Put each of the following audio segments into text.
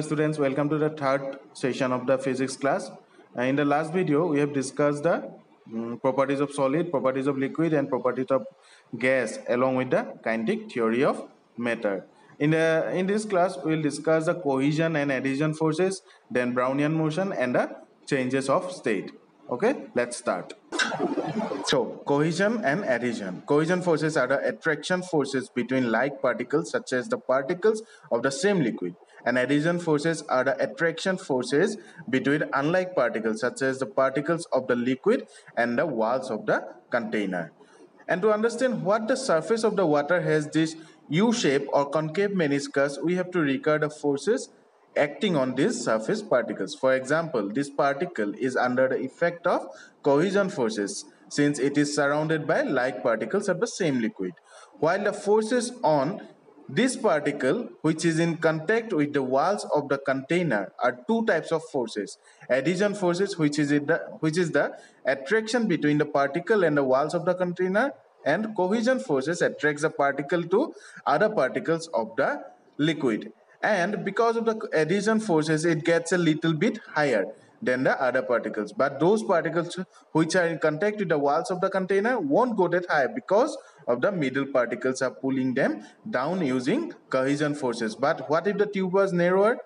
students, welcome to the third session of the physics class. In the last video, we have discussed the properties of solid, properties of liquid, and properties of gas, along with the kinetic theory of matter. In this class, we will discuss the cohesion and adhesion forces, then Brownian motion, and the changes of state. Okay, let's start. So, cohesion and adhesion. Cohesion forces are the attraction forces between like particles, such as the particles of the same liquid. And adhesion forces are the attraction forces between unlike particles, such as the particles of the liquid and the walls of the container. And to understand what the surface of the water has this U-shape or concave meniscus, we have to regard the forces acting on these surface particles. For example, this particle is under the effect of cohesion forces since it is surrounded by like particles of the same liquid. While the forces on this particle, which is in contact with the walls of the container, are two types of forces. Adhesion forces, which is the attraction between the particle and the walls of the container, and cohesion forces attracts the particle to other particles of the liquid. And because of the adhesion forces, it gets a little bit higher than the other particles. But those particles which are in contact with the walls of the container won't go that high because of the middle particles are pulling them down using cohesion forces. But what if the tube was narrower?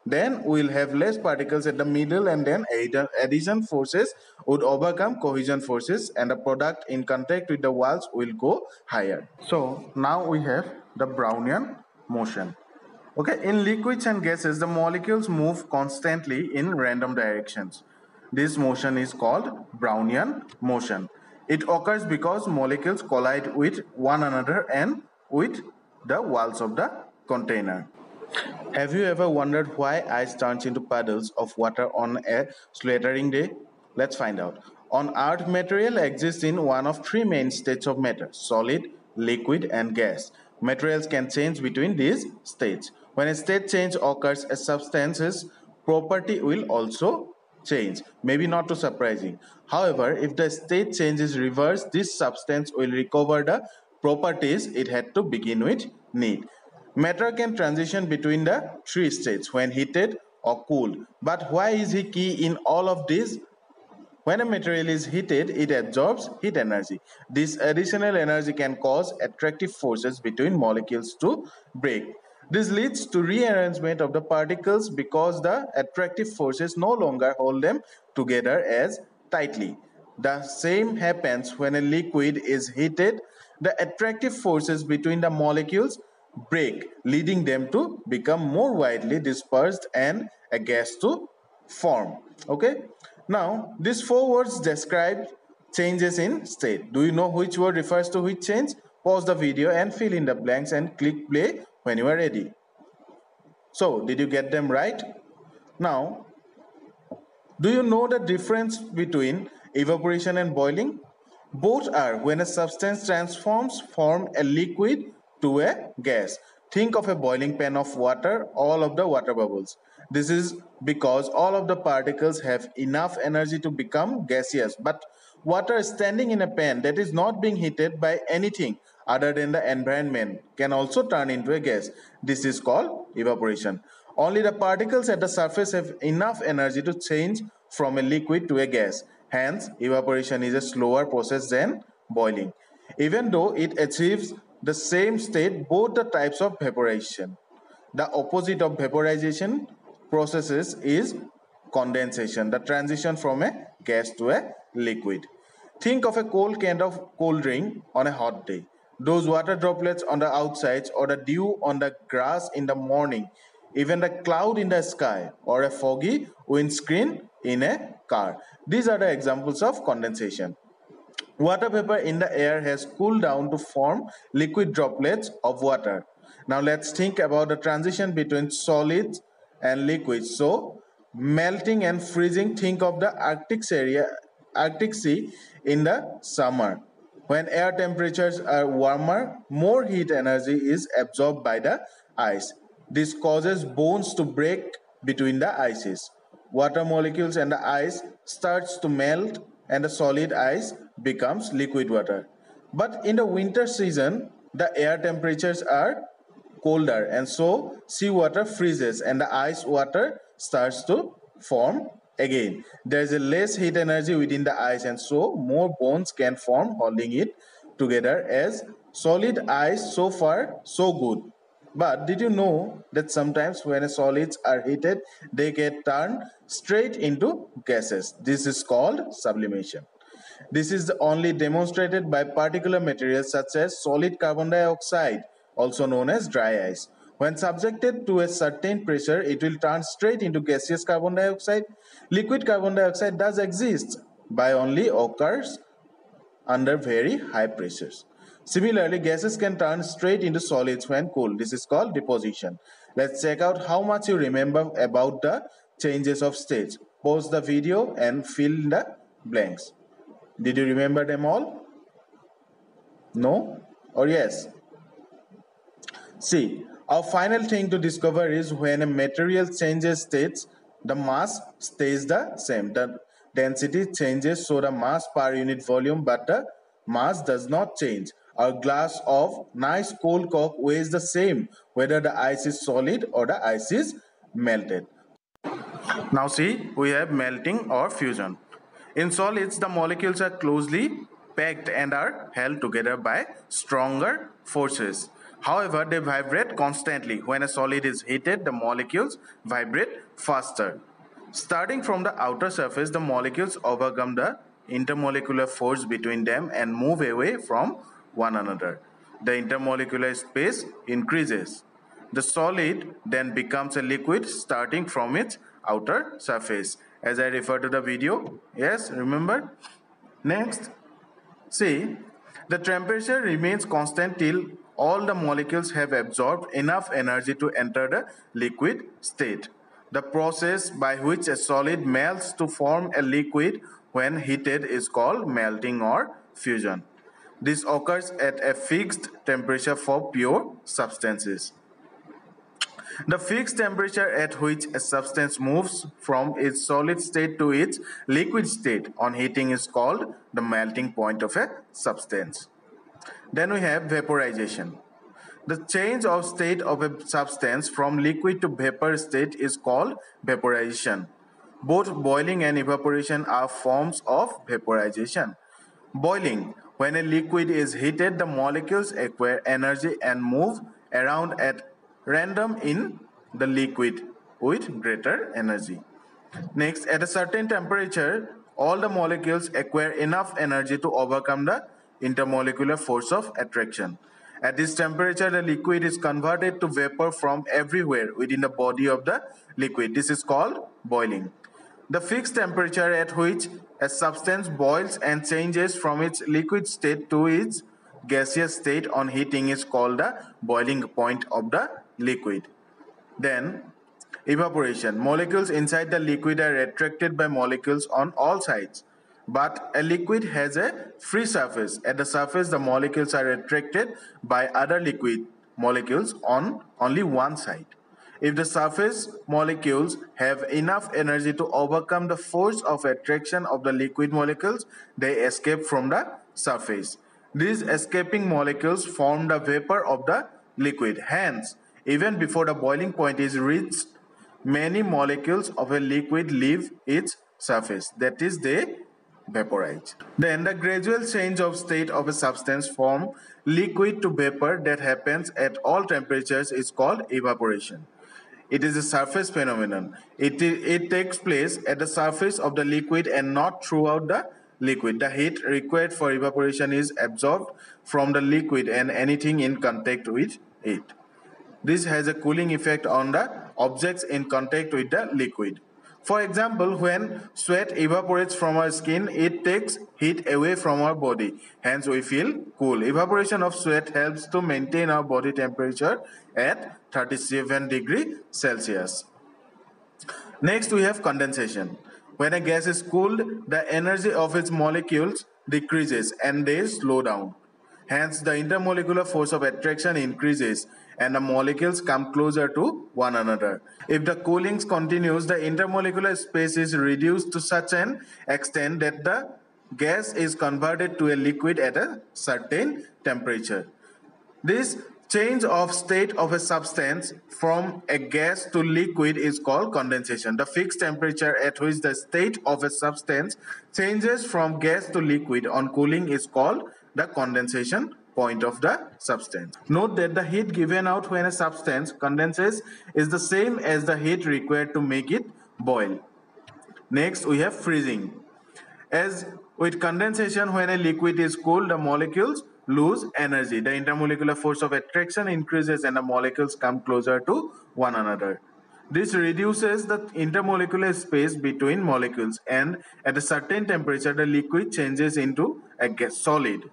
Then we'll have less particles at the middle, and then adhesion forces would overcome cohesion forces and the product in contact with the walls will go higher. So now we have the Brownian motion. Okay, in liquids and gases, the molecules move constantly in random directions. This motion is called Brownian motion. It occurs because molecules collide with one another and with the walls of the container. Have you ever wondered why ice turns into puddles of water on a sweltering day? Let's find out. On Earth, material exists in one of three main states of matter: solid, liquid, and gas. Materials can change between these states. When a state change occurs, a substance's property will also change. Maybe not too surprising. However, if the state change is reversed, this substance will recover the properties it had to begin with need. Matter can transition between the three states when heated or cooled. But why is he key in all of this? When a material is heated, it absorbs heat energy. This additional energy can cause attractive forces between molecules to break. This leads to rearrangement of the particles because the attractive forces no longer hold them together as tightly. The same happens when a liquid is heated. The attractive forces between the molecules break, leading them to become more widely dispersed and a gas to form. Okay. Now, these four words describe changes in state. Do you know which word refers to which change? Pause the video and fill in the blanks and click play when you are ready. So, did you get them right? Now, do you know the difference between evaporation and boiling? Both are when a substance transforms from a liquid to a gas. Think of a boiling pan of water, all of the water bubbles. This is because all of the particles have enough energy to become gaseous. But water standing in a pan that is not being heated by anything other than the environment can also turn into a gas. This is called evaporation. Only the particles at the surface have enough energy to change from a liquid to a gas. Hence, evaporation is a slower process than boiling. Even though it achieves the same state, both the types of vaporization. The opposite of vaporization processes is condensation, the transition from a gas to a liquid. Think of a cold can of cold drink on a hot day. Those water droplets on the outsides, or the dew on the grass in the morning, even the cloud in the sky, or a foggy windscreen in a car. These are the examples of condensation. Water vapor in the air has cooled down to form liquid droplets of water. Now let's think about the transition between solids and liquids. So, melting and freezing, think of the Arctic Sea in the summer. When air temperatures are warmer, more heat energy is absorbed by the ice. This causes bonds to break between the ices. Water molecules and the ice starts to melt and the solid ice becomes liquid water. But in the winter season, the air temperatures are colder, and so seawater freezes and the ice water starts to form again. There is a less heat energy within the ice, and so more bonds can form holding it together as solid ice. So far so good. But did you know that sometimes when solids are heated, they get turned straight into gases? This is called sublimation. This is only demonstrated by particular materials such as solid carbon dioxide, also known as dry ice. When subjected to a certain pressure, it will turn straight into gaseous carbon dioxide. Liquid carbon dioxide does exist, but only occurs under very high pressures. Similarly, gases can turn straight into solids when cooled. This is called deposition. Let's check out how much you remember about the changes of states. Pause the video and fill the blanks. Did you remember them all? No? Or yes? See, our final thing to discover is when a material changes states, the mass stays the same. The density changes, so the mass per unit volume, but the mass does not change. A glass of nice cold Coke weighs the same whether the ice is solid or the ice is melted. Now see, we have melting or fusion. In solids, the molecules are closely packed and are held together by stronger forces. However, they vibrate constantly. When a solid is heated, the molecules vibrate faster. Starting from the outer surface, the molecules overcome the intermolecular force between them and move away from one another. The intermolecular space increases. The solid then becomes a liquid starting from its outer surface. As I refer to the video, yes, remember? Next, see, the temperature remains constant till all the molecules have absorbed enough energy to enter the liquid state. The process by which a solid melts to form a liquid when heated is called melting or fusion. This occurs at a fixed temperature for pure substances. The fixed temperature at which a substance moves from its solid state to its liquid state on heating is called the melting point of a substance. Then we have vaporization. The change of state of a substance from liquid to vapor state is called vaporization. Both boiling and evaporation are forms of vaporization. Boiling. When a liquid is heated, the molecules acquire energy and move around at random in the liquid with greater energy. Next, at a certain temperature, all the molecules acquire enough energy to overcome the intermolecular force of attraction. At this temperature, the liquid is converted to vapor from everywhere within the body of the liquid. This is called boiling. The fixed temperature at which a substance boils and changes from its liquid state to its gaseous state on heating is called the boiling point of the liquid. Then, evaporation. Molecules inside the liquid are attracted by molecules on all sides. But a liquid has a free surface. At the surface, the molecules are attracted by other liquid molecules on only one side. If the surface molecules have enough energy to overcome the force of attraction of the liquid molecules, they escape from the surface. These escaping molecules form the vapor of the liquid. Hence, even before the boiling point is reached, many molecules of a liquid leave its surface. That is, they vaporize. Then the gradual change of state of a substance from liquid to vapor that happens at all temperatures is called evaporation. It is a surface phenomenon. It takes place at the surface of the liquid and not throughout the liquid. The heat required for evaporation is absorbed from the liquid and anything in contact with it. This has a cooling effect on the objects in contact with the liquid. For example, when sweat evaporates from our skin, it takes heat away from our body. Hence, we feel cool. Evaporation of sweat helps to maintain our body temperature at 37 degrees Celsius. Next, we have condensation. When a gas is cooled, the energy of its molecules decreases and they slow down. Hence, the intermolecular force of attraction increases and the molecules come closer to one another. If the cooling continues, the intermolecular space is reduced to such an extent that the gas is converted to a liquid at a certain temperature. This Change of state of a substance from a gas to liquid is called condensation. The fixed temperature at which the state of a substance changes from gas to liquid on cooling is called the condensation point of the substance. Note that the heat given out when a substance condenses is the same as the heat required to make it boil. Next, we have freezing. As with condensation, when a liquid is cooled, the molecules lose energy. The intermolecular force of attraction increases and the molecules come closer to one another. This reduces the intermolecular space between molecules, and at a certain temperature, the liquid changes into a gas solid.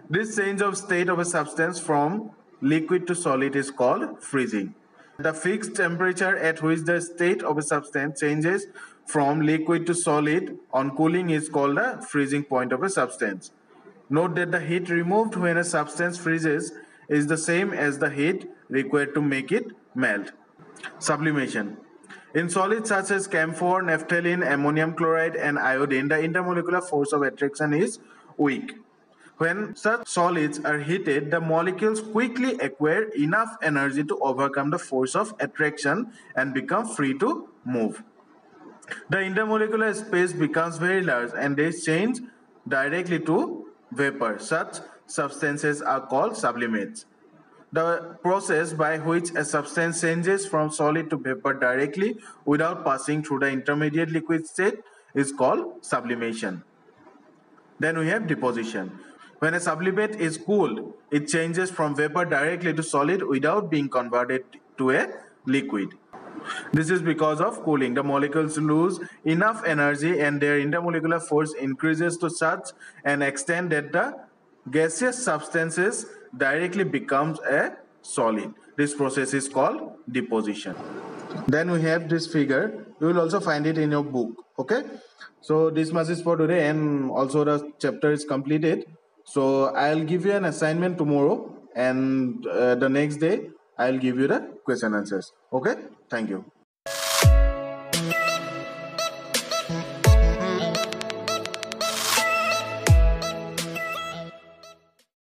This change of state of a substance from liquid to solid is called freezing. The fixed temperature at which the state of a substance changes from liquid to solid on cooling is called the freezing point of a substance. Note that the heat removed when a substance freezes is the same as the heat required to make it melt. Sublimation. In solids such as camphor, naphthalene, ammonium chloride, and iodine, the intermolecular force of attraction is weak. When such solids are heated, the molecules quickly acquire enough energy to overcome the force of attraction and become free to move. The intermolecular space becomes very large and they change directly to vapor. Such substances are called sublimates. The process by which a substance changes from solid to vapor directly without passing through the intermediate liquid state is called sublimation. Then we have deposition. When a sublimate is cooled, it changes from vapor directly to solid without being converted to a liquid. This is because of cooling. The molecules lose enough energy and their intermolecular force increases to such an extent that the gaseous substances directly becomes a solid. This process is called deposition. Then we have this figure. You will also find it in your book. Okay. So this much is for today, and also the chapter is completed. So I'll give you an assignment tomorrow, and the next day I'll give you the question answers. Okay. Thank you.